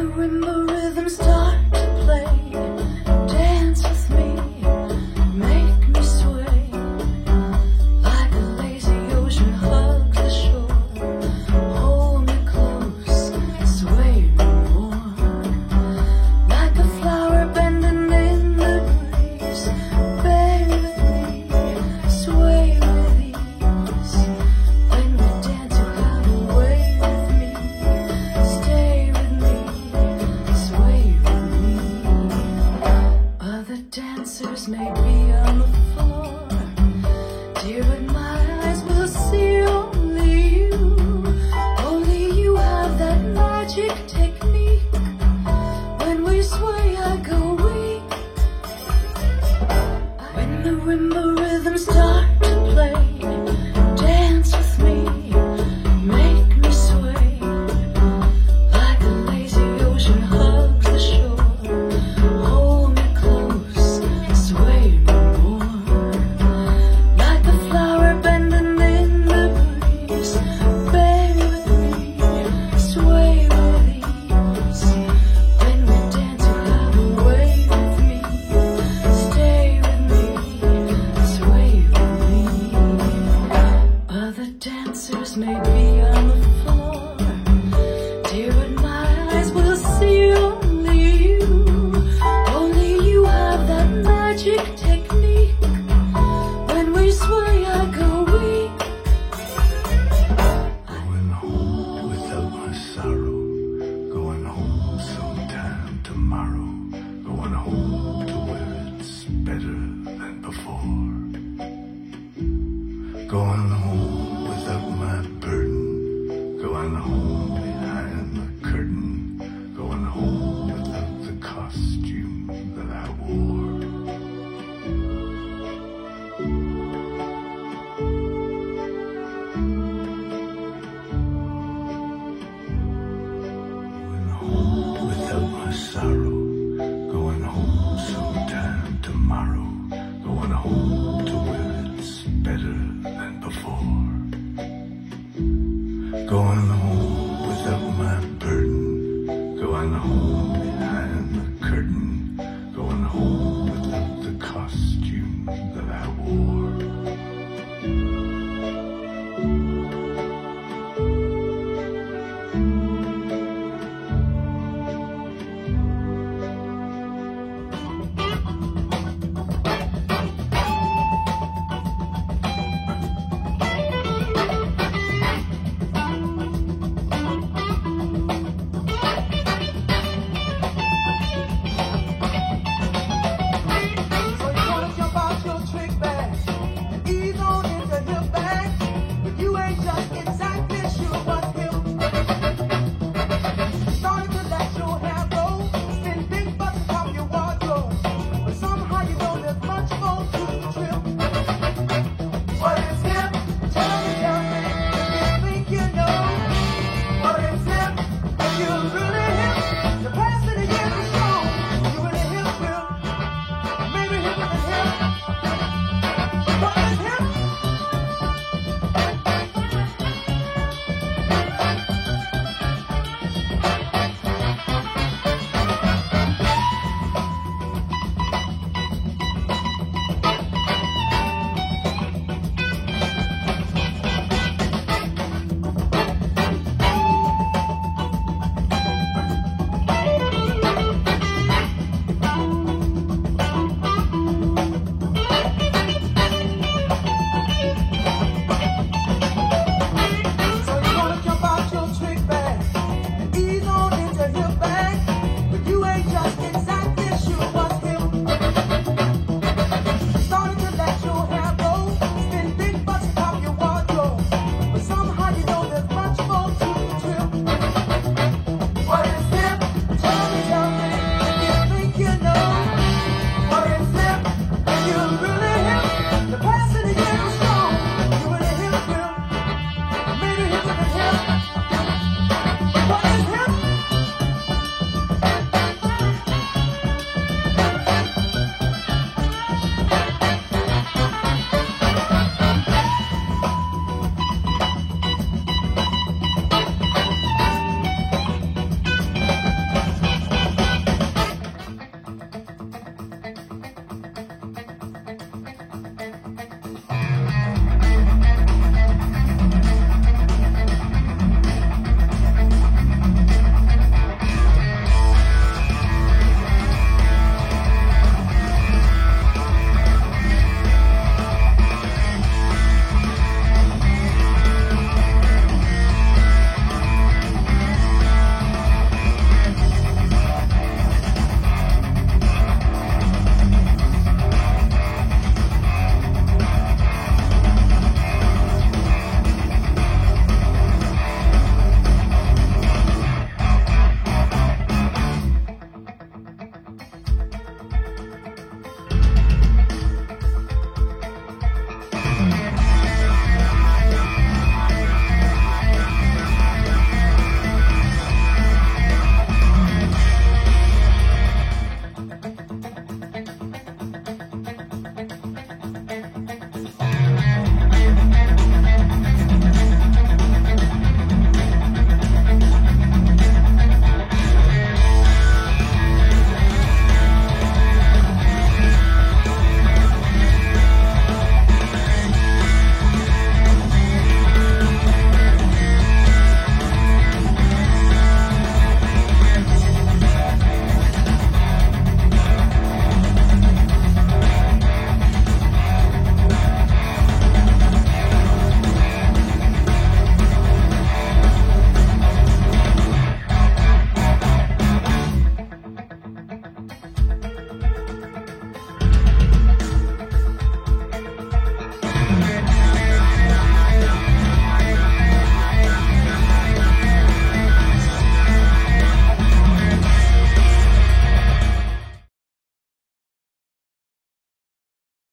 marimba rhythms start to play, dance with me, make me sway, like a lazy ocean hugs the shore. Hold me close, sway me more, like a flower bending in the breeze. Bear with me, sway with ease. When we dance, you have a way with me. Stay with me, sway with me. Other dancers may be on the floor, dear, but my eyes will see only you. Only you have that magic technique. When we sway, I go weak. When the marimba rhythms start to play, dance with me, make me sway, like a lazy ocean hugs the shore. Hold me close, sway me more, like a flower bending in the breeze. Bear with me, sway with ease. When we dance, you have a way with me. Stay with me, sway with me. Other dancers may be on the floor, dear, but my eyes will see only you. Only you have that magic technique. When we sway, I go weak. Going home without my sorrow. Going home sometime tomorrow. Going home to where it's better than before. Going home without my burden. Going home behind the curtain. Going home without the costume that I wore. Going home without my sorrow. Going home sometime tomorrow. Going home to where it's better than before. Going home without my burden. Going home behind the curtain. Going home without the costume that I wore.